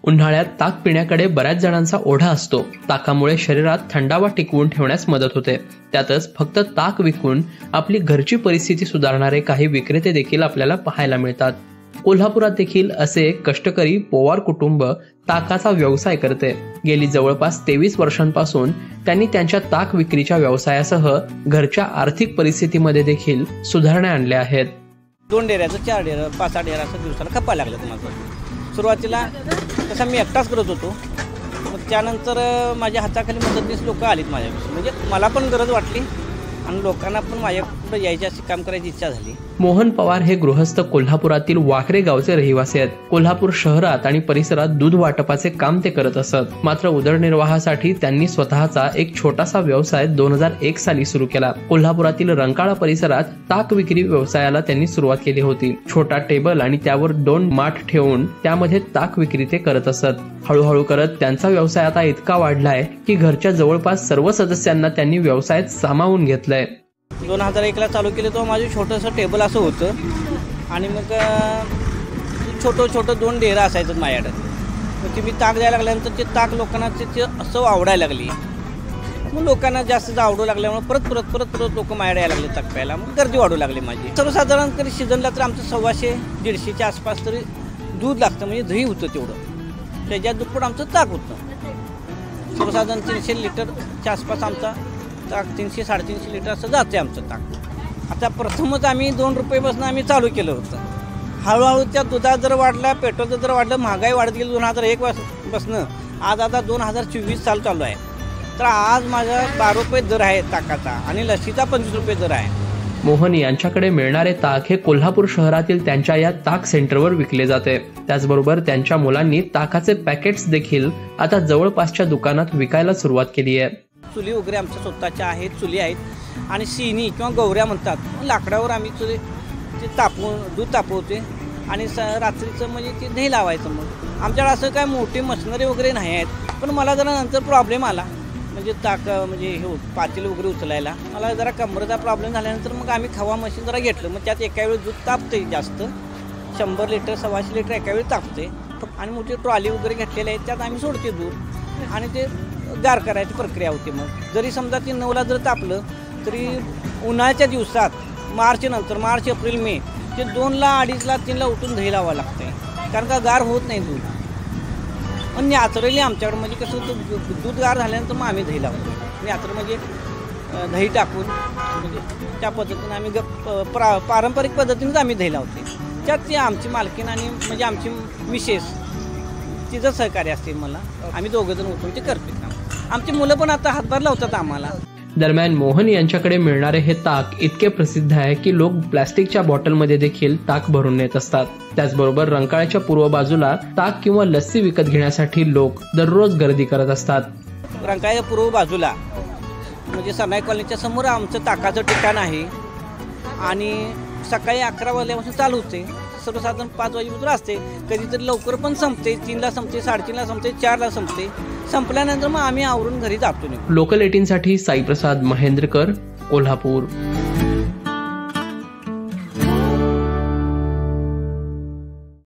उन्हाळ्यात ताक पिण्याकडे बऱ्याच जणांचा ओढा असतो। ताकामुळे शरीरात थंडावा टिकवून ठेवण्यास मदत होते। त्यातच फक्त ताक विकून आपली घरची परिस्थिती सुधारणारे काही विक्रेते देखील आपल्याला पाहायला मिळतात। कोल्हापुरात देखील असे एक कष्टकरी पोवार कुटुंब ताकाचा व्यवसाय करते। गेली जवळपास 23 वर्षांपासून त्यांनी त्यांच्या ताक विक्रीच्या व्यवसायासह घरच्या आर्थिक परिस्थितीमध्ये देखील सुधारणा आणल्या आहेत। 2 डेऱ्याचं 4 डेरा 5-8 डेरा असं दिवसाला खपायला लागलं माझं। सुरुवातीला तसा मी एकटाच करत होतो, मग त्यानंतर माझ्या हाताखाली मदतनीस लोक आलीत माझ्यापासून, म्हणजे मला पण गरज वाटली आणि लोकांना पण माझ्याकडे यायची अशी काम करायची इच्छा झाली। मोहन पवार हे गृहस्थ कोल्हापुरातील वाखरे गावचे रहिवासी आहेत। कोल्हापूर शहरात आणि परिसरात दूध वाटपाचे काम ते करत असत। मात्र उदरनिर्वाहासाठी त्यांनी स्वतःचा एक छोटासा व्यवसाय 2001 साली सुरू केला। कोल्हापुरातील रंकाळा परिसरात ताक विक्री व्यवसायाला त्यांनी सुरुवात केली होती। छोटा टेबल आणि त्यावर 2 माठ ठेवून त्यामध्ये ताक विक्री ते करत असत। हळूहळू करत त्यांचा व्यवसाय आता इतका वाढलाय की घरच्या जवळपास सर्व सदस्यांना त्यांनी व्यवसायात सामावून घेतलंय। 2001ला चालू केलं तेव्हा माझं छोटंसं टेबल असं होतं आणि मग छोटं 2 डेरा असायचं माझ्याकडे। मग ते मी ताक द्यायला लागल्यानंतर ते ताक लोकांना ते असं आवडायला लागली। मग लोकांना जास्त आवडू लागल्यामुळे परत लोक माझ्याकडे यायला लागले ताक प्यायला। मग गर्दी वाढू लागली माझी। सर्वसाधारण तरी सीझनला तर आमचं 100-150च्या आसपास तरी दूध लागतं, म्हणजे दही होतं तेवढं, त्याच्यात दुप्पट आमचं ताक होतं। सर्वसाधारण 300 लिटरच्या आसपास आमचा ताक 300-350 लिटर असं जाते आमचं ताक। आता प्रथमच आम्ही 2 रुपयेपासून आम्ही चालू केलं होतं। हळूहळू त्या दुधाचा दर वाढला, पेट्रोलचा दर वाढलं, महागाई वाढत गेली 2001 पासून। आज आता 2024 साल चालू आहे, तर आज माझा 12 रुपये दर आहे ताकाचा आणि लस्सीचा 25 रुपये दर आहे। मोहन यांच्याकडे मिळणारे ताक हे कोल्हापूर शहरातील त्यांच्या या ताक सेंटरवर विकले जाते। त्याचबरोबर त्यांच्या मुलांनी ताकाचे पॅकेट्स देखील आता जवळपासच्या दुकानात विकायला सुरुवात केली आहे। चुली वगैरे आमच्या स्वतःच्या आहेत, चुली आहेत आणि सिनी किंवा गौऱ्या म्हणतात, लाकडावर आम्ही चुली ते दूध तापवते आणि रात्रीचं म्हणजे ते दही लावायचं। मग आमच्याकडे असं काय मोठी मशिनरी वगैरे नाही आहेत, पण मला जरा नंतर प्रॉब्लेम आला, म्हणजे ताक म्हणजे हे पातेलं वगैरे उचलायला मला जरा कमरेचा प्रॉब्लेम झाल्यानंतर मग आम्ही खवा मशीन जरा घेतलं। मग त्यात एका वेळी दूध तापते, जास्त 100 लिटर 125 लिटर एका वेळी तापते आणि मोठी ट्रॉली वगैरे घेतलेली आहे, त्यात आम्ही सोडते दूध आणि ते गार करायची प्रक्रिया होती। मग जरी समजा ती 9ला जर तापलं तरी उन्हाळ्याच्या दिवसात मार्च, एप्रिल, मे ते 2ला, 2:30ला, 3ला उठून दही लावावं लागते, कारण का गार होत नाही दूध। पण नॅचरली आमच्याकडे म्हणजे कसं होतं, दूध गार झाल्यानंतर मग आम्ही दही लावतो। नॅचरल म्हणजे दही टाकून म्हणजे त्या पद्धतीने आम्ही पारंपरिक पद्धतीनेच आम्ही दही लावते। त्यात ती आमची मालकीन आणि म्हणजे आमची मिसेस तिचं सहकार्य असते मला, आम्ही दोघंजण उठून ते करते काम। आमची मुलं पण आता हातभार लावतात आम्हाला। दरम्यान मोहन यांच्याकडे मिळणारे हे ताक इतके प्रसिद्ध आहे की लोक प्लास्टिकच्या बॉटलमध्ये देखील ताक भरून नेत असतात। त्याचबरोबर रंकाळ्याच्या पूर्व बाजूला ताक किंवा लस्सी विकत घेण्यासाठी लोक दररोज गर्दी करत असतात। रंकाळ्याच्या पूर्व बाजूला म्हणजे सरनाई कॉलनीच्या समोर आमचं ताकाचं ठिकाण आहे आणि सकाळी 11 वाजल्यापासून चालू होते, सर्वसाधारण 5 वाजेपर्यंत असते। कधीतरी लवकर पण संपते, 3ला संपते, 3:30ला संपते, 4ला संपते। संपल्यानंतर मग आम्ही आवरून घरी जातो। लोकल 18 साठी साई प्रसाद महेंद्रकर, कोल्हापूर।